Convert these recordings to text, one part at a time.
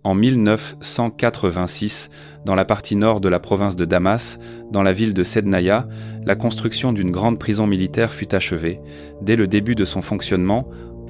En 1986, dans la partie nord de la province de Damas, dans la ville de Sednaya, la construction d'une grande prison militaire fut achevée. Dès le début de son fonctionnement,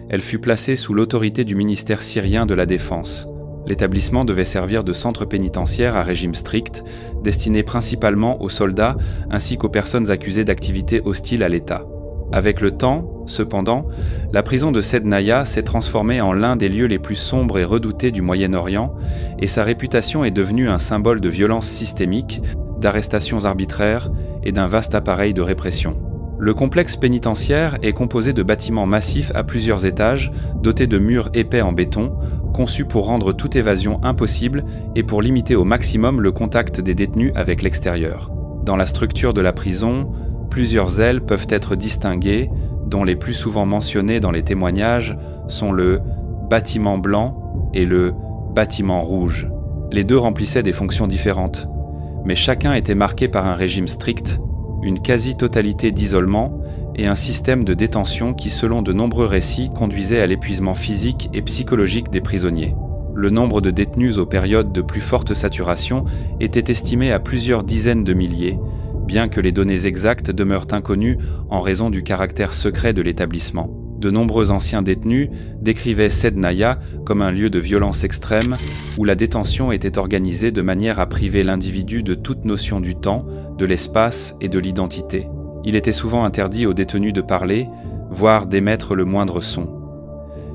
elle fut placée sous l'autorité du ministère syrien de la Défense. L'établissement devait servir de centre pénitentiaire à régime strict, destiné principalement aux soldats ainsi qu'aux personnes accusées d'activités hostiles à l'État. Avec le temps, cependant, la prison de Sednaya s'est transformée en l'un des lieux les plus sombres et redoutés du Moyen-Orient, et sa réputation est devenue un symbole de violence systémique, d'arrestations arbitraires et d'un vaste appareil de répression. Le complexe pénitentiaire est composé de bâtiments massifs à plusieurs étages, dotés de murs épais en béton, conçus pour rendre toute évasion impossible et pour limiter au maximum le contact des détenus avec l'extérieur. Dans la structure de la prison, plusieurs ailes peuvent être distinguées, dont les plus souvent mentionnées dans les témoignages sont le bâtiment blanc et le bâtiment rouge. Les deux remplissaient des fonctions différentes, mais chacun était marqué par un régime strict, une quasi-totalité d'isolement et un système de détention qui, selon de nombreux récits, conduisait à l'épuisement physique et psychologique des prisonniers. Le nombre de détenus aux périodes de plus forte saturation était estimé à plusieurs dizaines de milliers, bien que les données exactes demeurent inconnues en raison du caractère secret de l'établissement. De nombreux anciens détenus décrivaient Sednaya comme un lieu de violence extrême où la détention était organisée de manière à priver l'individu de toute notion du temps, de l'espace et de l'identité. Il était souvent interdit aux détenus de parler, voire d'émettre le moindre son.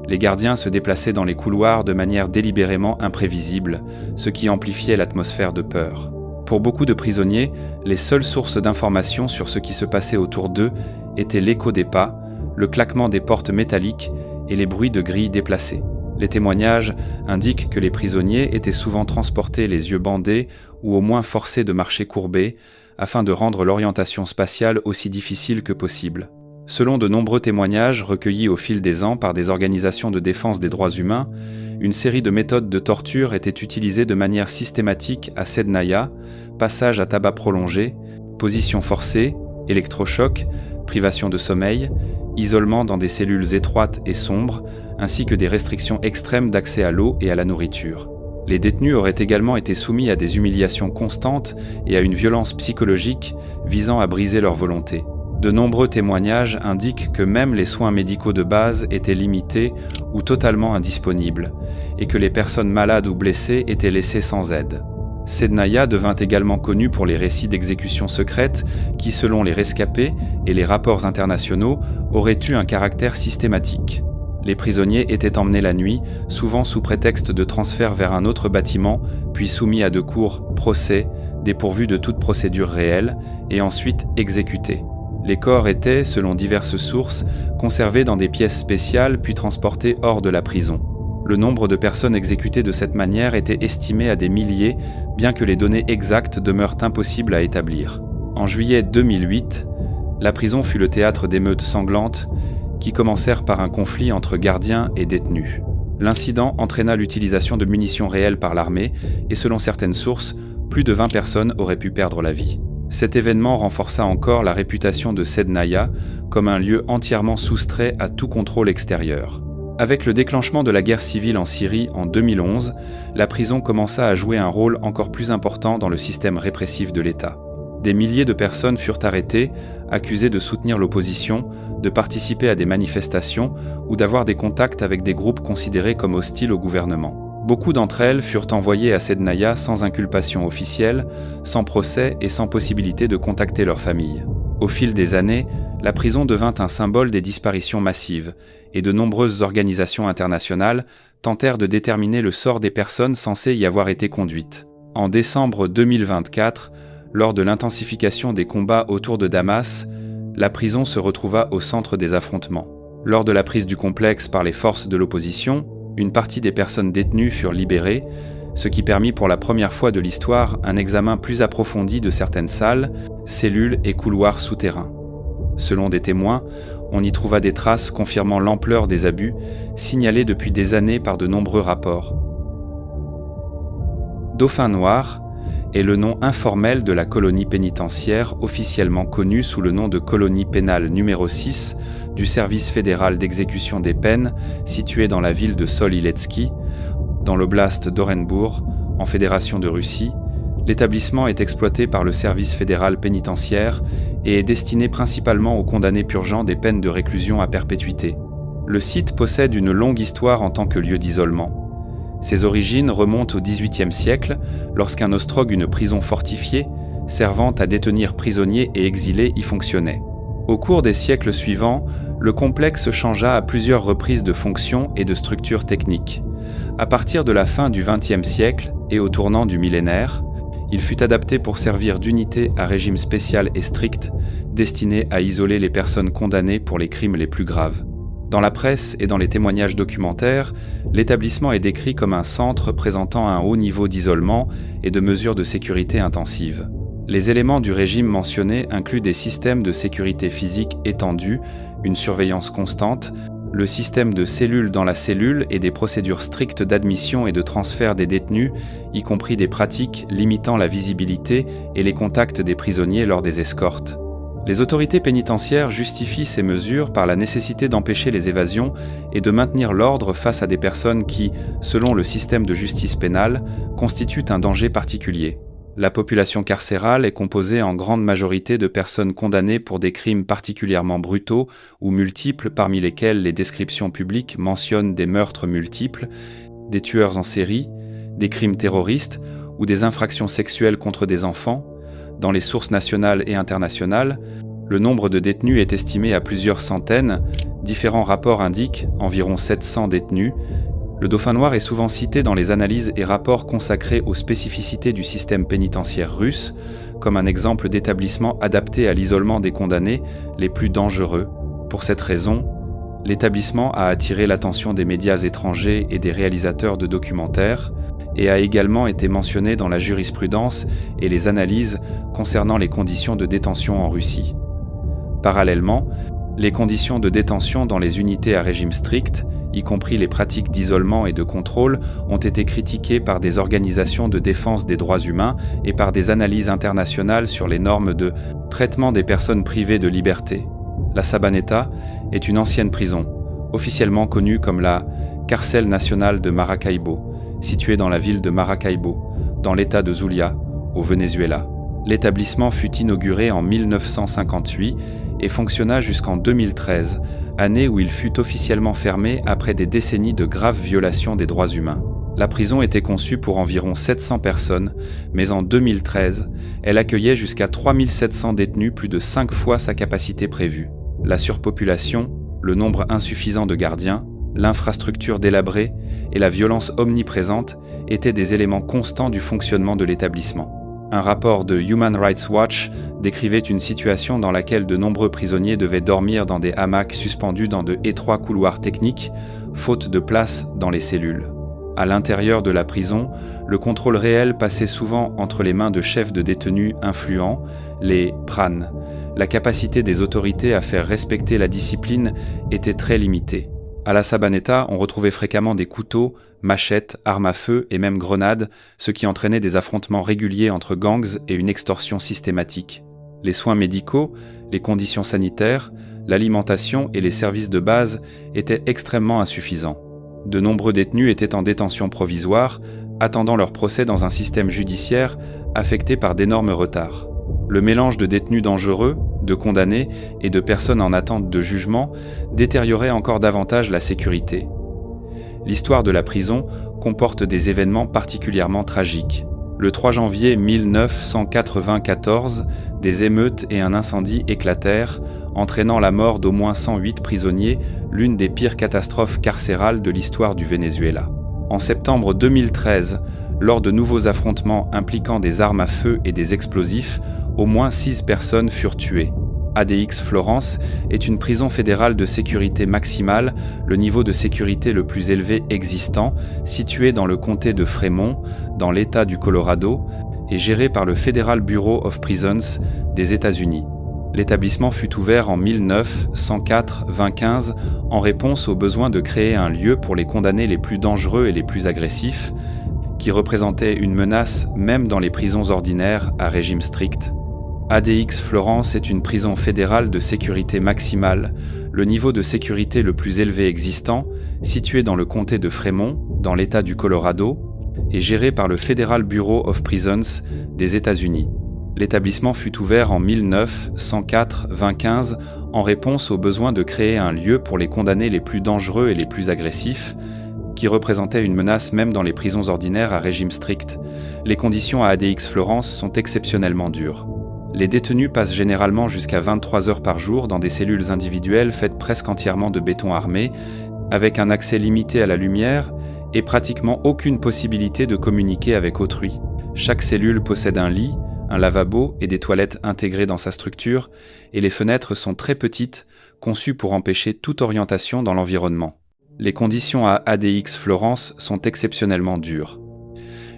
Les gardiens se déplaçaient dans les couloirs de manière délibérément imprévisible, ce qui amplifiait l'atmosphère de peur. Pour beaucoup de prisonniers, les seules sources d'informations sur ce qui se passait autour d'eux étaient l'écho des pas, le claquement des portes métalliques et les bruits de grilles déplacées. Les témoignages indiquent que les prisonniers étaient souvent transportés les yeux bandés ou au moins forcés de marcher courbés afin de rendre l'orientation spatiale aussi difficile que possible. Selon de nombreux témoignages recueillis au fil des ans par des organisations de défense des droits humains, une série de méthodes de torture étaient utilisées de manière systématique à Sednaya, passage à tabac prolongé, position forcée, électrochoc, privation de sommeil, isolement dans des cellules étroites et sombres, ainsi que des restrictions extrêmes d'accès à l'eau et à la nourriture. Les détenus auraient également été soumis à des humiliations constantes et à une violence psychologique visant à briser leur volonté. De nombreux témoignages indiquent que même les soins médicaux de base étaient limités ou totalement indisponibles, et que les personnes malades ou blessées étaient laissées sans aide. Sednaya devint également connu pour les récits d'exécutions secrètes qui, selon les rescapés et les rapports internationaux, auraient eu un caractère systématique. Les prisonniers étaient emmenés la nuit, souvent sous prétexte de transfert vers un autre bâtiment, puis soumis à de courts procès, dépourvus de toute procédure réelle, et ensuite exécutés. Les corps étaient, selon diverses sources, conservés dans des pièces spéciales puis transportés hors de la prison. Le nombre de personnes exécutées de cette manière était estimé à des milliers, bien que les données exactes demeurent impossibles à établir. En juillet 2008, la prison fut le théâtre d'émeutes sanglantes qui commencèrent par un conflit entre gardiens et détenus. L'incident entraîna l'utilisation de munitions réelles par l'armée et, selon certaines sources, plus de 20 personnes auraient pu perdre la vie. Cet événement renforça encore la réputation de Sednaya comme un lieu entièrement soustrait à tout contrôle extérieur. Avec le déclenchement de la guerre civile en Syrie en 2011, la prison commença à jouer un rôle encore plus important dans le système répressif de l'État. Des milliers de personnes furent arrêtées, accusées de soutenir l'opposition, de participer à des manifestations ou d'avoir des contacts avec des groupes considérés comme hostiles au gouvernement. Beaucoup d'entre elles furent envoyées à Sednaya sans inculpation officielle, sans procès et sans possibilité de contacter leur famille. Au fil des années, la prison devint un symbole des disparitions massives, et de nombreuses organisations internationales tentèrent de déterminer le sort des personnes censées y avoir été conduites. En décembre 2024, lors de l'intensification des combats autour de Damas, la prison se retrouva au centre des affrontements. Lors de la prise du complexe par les forces de l'opposition, une partie des personnes détenues furent libérées, ce qui permit pour la première fois de l'histoire un examen plus approfondi de certaines salles, cellules et couloirs souterrains. Selon des témoins, on y trouva des traces confirmant l'ampleur des abus, signalés depuis des années par de nombreux rapports. Dauphin Noir est le nom informel de la colonie pénitentiaire officiellement connue sous le nom de colonie pénale numéro 6 du service fédéral d'exécution des peines située dans la ville de Sol Iletsky, dans l'oblast d'Orenbourg, en Fédération de Russie. L'établissement est exploité par le service fédéral pénitentiaire et est destiné principalement aux condamnés purgeant des peines de réclusion à perpétuité. Le site possède une longue histoire en tant que lieu d'isolement. Ses origines remontent au XVIIIe siècle, lorsqu'un ostrogue, une prison fortifiée, servant à détenir prisonniers et exilés, y fonctionnait. Au cours des siècles suivants, le complexe changea à plusieurs reprises de fonction et de structure technique. À partir de la fin du XXe siècle et au tournant du millénaire, il fut adapté pour servir d'unité à régime spécial et strict, destiné à isoler les personnes condamnées pour les crimes les plus graves. Dans la presse et dans les témoignages documentaires, l'établissement est décrit comme un centre présentant un haut niveau d'isolement et de mesures de sécurité intensives. Les éléments du régime mentionné incluent des systèmes de sécurité physique étendus, une surveillance constante, le système de cellules dans la cellule et des procédures strictes d'admission et de transfert des détenus, y compris des pratiques limitant la visibilité et les contacts des prisonniers lors des escortes. Les autorités pénitentiaires justifient ces mesures par la nécessité d'empêcher les évasions et de maintenir l'ordre face à des personnes qui, selon le système de justice pénale, constituent un danger particulier. La population carcérale est composée en grande majorité de personnes condamnées pour des crimes particulièrement brutaux ou multiples, parmi lesquels les descriptions publiques mentionnent des meurtres multiples, des tueurs en série, des crimes terroristes ou des infractions sexuelles contre des enfants. Dans les sources nationales et internationales, le nombre de détenus est estimé à plusieurs centaines. Différents rapports indiquent environ 700 détenus. Le Dauphin Noir est souvent cité dans les analyses et rapports consacrés aux spécificités du système pénitentiaire russe, comme un exemple d'établissement adapté à l'isolement des condamnés les plus dangereux. Pour cette raison, l'établissement a attiré l'attention des médias étrangers et des réalisateurs de documentaires, et a également été mentionné dans la jurisprudence et les analyses concernant les conditions de détention en Russie. Parallèlement, les conditions de détention dans les unités à régime strict, y compris les pratiques d'isolement et de contrôle, ont été critiquées par des organisations de défense des droits humains et par des analyses internationales sur les normes de traitement des personnes privées de liberté. La Sabaneta est une ancienne prison, officiellement connue comme la Cárcel Nacional de Maracaibo, située dans la ville de Maracaibo, dans l'état de Zulia, au Venezuela. L'établissement fut inauguré en 1958 et fonctionna jusqu'en 2013, année où il fut officiellement fermé après des décennies de graves violations des droits humains. La prison était conçue pour environ 700 personnes, mais en 2013, elle accueillait jusqu'à 3700 détenus, plus de 5 fois sa capacité prévue. La surpopulation, le nombre insuffisant de gardiens, l'infrastructure délabrée et la violence omniprésente étaient des éléments constants du fonctionnement de l'établissement. Un rapport de Human Rights Watch décrivait une situation dans laquelle de nombreux prisonniers devaient dormir dans des hamacs suspendus dans de étroits couloirs techniques, faute de place dans les cellules. À l'intérieur de la prison, le contrôle réel passait souvent entre les mains de chefs de détenus influents, les PRAN. La capacité des autorités à faire respecter la discipline était très limitée. À la Sabaneta, on retrouvait fréquemment des couteaux, machettes, armes à feu et même grenades, ce qui entraînait des affrontements réguliers entre gangs et une extorsion systématique. Les soins médicaux, les conditions sanitaires, l'alimentation et les services de base étaient extrêmement insuffisants. De nombreux détenus étaient en détention provisoire, attendant leur procès dans un système judiciaire affecté par d'énormes retards. Le mélange de détenus dangereux, de condamnés et de personnes en attente de jugement détériorait encore davantage la sécurité. L'histoire de la prison comporte des événements particulièrement tragiques. Le 3 janvier 1994, des émeutes et un incendie éclatèrent, entraînant la mort d'au moins 108 prisonniers, l'une des pires catastrophes carcérales de l'histoire du Venezuela. En septembre 2013, lors de nouveaux affrontements impliquant des armes à feu et des explosifs, au moins 6 personnes furent tuées. ADX Florence est une prison fédérale de sécurité maximale, le niveau de sécurité le plus élevé existant, située dans le comté de Fremont, dans l'État du Colorado, et gérée par le Federal Bureau of Prisons des États-Unis. L'établissement fut ouvert en 1904-15 en réponse au besoin de créer un lieu pour les condamnés les plus dangereux et les plus agressifs, qui représentaient une menace même dans les prisons ordinaires à régime strict. ADX Florence est une prison fédérale de sécurité maximale, le niveau de sécurité le plus élevé existant, situé dans le comté de Fremont, dans l'État du Colorado, et géré par le Federal Bureau of Prisons des États-Unis. L'établissement fut ouvert en 1904-15 en réponse au besoin de créer un lieu pour les condamnés les plus dangereux et les plus agressifs, qui représentaient une menace même dans les prisons ordinaires à régime strict. Les conditions à ADX Florence sont exceptionnellement dures. Les détenus passent généralement jusqu'à 23 heures par jour dans des cellules individuelles faites presque entièrement de béton armé, avec un accès limité à la lumière et pratiquement aucune possibilité de communiquer avec autrui. Chaque cellule possède un lit, un lavabo et des toilettes intégrées dans sa structure, et les fenêtres sont très petites, conçues pour empêcher toute orientation dans l'environnement. Les conditions à ADX Florence sont exceptionnellement dures.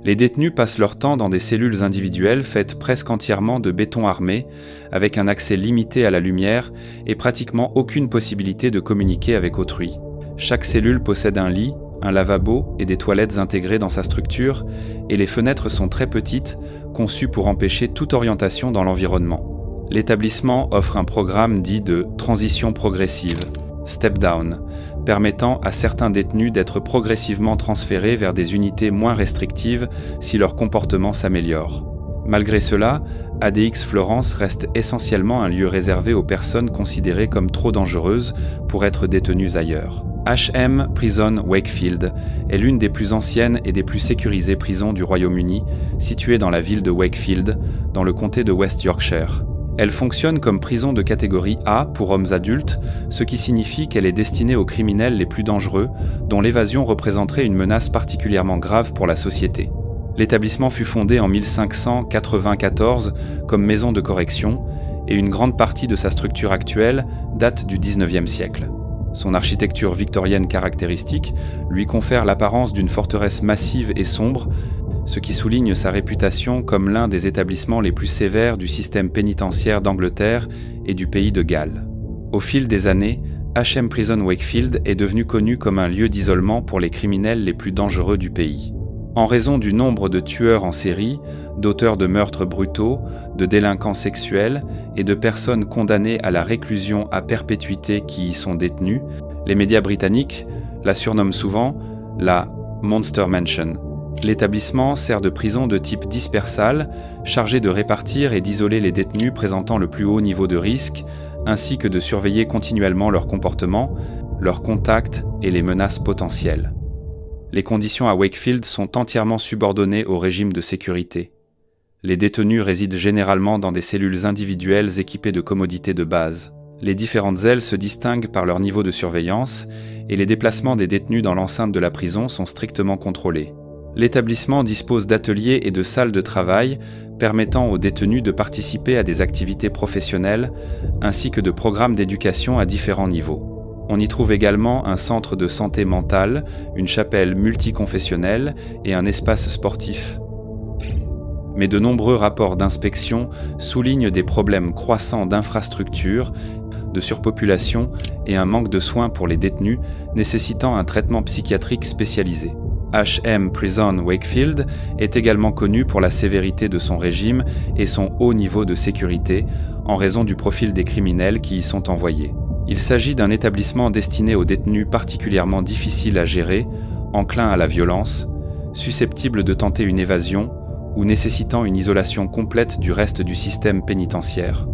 Les détenus passent leur temps dans des cellules individuelles faites presque entièrement de béton armé, avec un accès limité à la lumière et pratiquement aucune possibilité de communiquer avec autrui. Chaque cellule possède un lit, un lavabo et des toilettes intégrées dans sa structure, et les fenêtres sont très petites, conçues pour empêcher toute orientation dans l'environnement. L'établissement offre un programme dit de transition progressive, step down, permettant à certains détenus d'être progressivement transférés vers des unités moins restrictives si leur comportement s'améliore. Malgré cela, ADX Florence reste essentiellement un lieu réservé aux personnes considérées comme trop dangereuses pour être détenues ailleurs. HM Prison Wakefield est l'une des plus anciennes et des plus sécurisées prisons du Royaume-Uni, située dans la ville de Wakefield, dans le comté de West Yorkshire. Elle fonctionne comme prison de catégorie A pour hommes adultes, ce qui signifie qu'elle est destinée aux criminels les plus dangereux, dont l'évasion représenterait une menace particulièrement grave pour la société. L'établissement fut fondé en 1594 comme maison de correction, et une grande partie de sa structure actuelle date du XIXe siècle. Son architecture victorienne caractéristique lui confère l'apparence d'une forteresse massive et sombre, ce qui souligne sa réputation comme l'un des établissements les plus sévères du système pénitentiaire d'Angleterre et du pays de Galles. Au fil des années, HM Prison Wakefield est devenu connu comme un lieu d'isolement pour les criminels les plus dangereux du pays. En raison du nombre de tueurs en série, d'auteurs de meurtres brutaux, de délinquants sexuels et de personnes condamnées à la réclusion à perpétuité qui y sont détenues, les médias britanniques la surnomment souvent la Monster Mansion. L'établissement sert de prison de type dispersal, chargé de répartir et d'isoler les détenus présentant le plus haut niveau de risque, ainsi que de surveiller continuellement leur comportement, leurs contacts et les menaces potentielles. Les conditions à Wakefield sont entièrement subordonnées au régime de sécurité. Les détenus résident généralement dans des cellules individuelles équipées de commodités de base. Les différentes ailes se distinguent par leur niveau de surveillance et les déplacements des détenus dans l'enceinte de la prison sont strictement contrôlés. L'établissement dispose d'ateliers et de salles de travail permettant aux détenus de participer à des activités professionnelles ainsi que de programmes d'éducation à différents niveaux. On y trouve également un centre de santé mentale, une chapelle multiconfessionnelle et un espace sportif. Mais de nombreux rapports d'inspection soulignent des problèmes croissants d'infrastructures, de surpopulation et un manque de soins pour les détenus, nécessitant un traitement psychiatrique spécialisé. HM Prison Wakefield est également connu pour la sévérité de son régime et son haut niveau de sécurité, en raison du profil des criminels qui y sont envoyés. Il s'agit d'un établissement destiné aux détenus particulièrement difficiles à gérer, enclins à la violence, susceptibles de tenter une évasion ou nécessitant une isolation complète du reste du système pénitentiaire.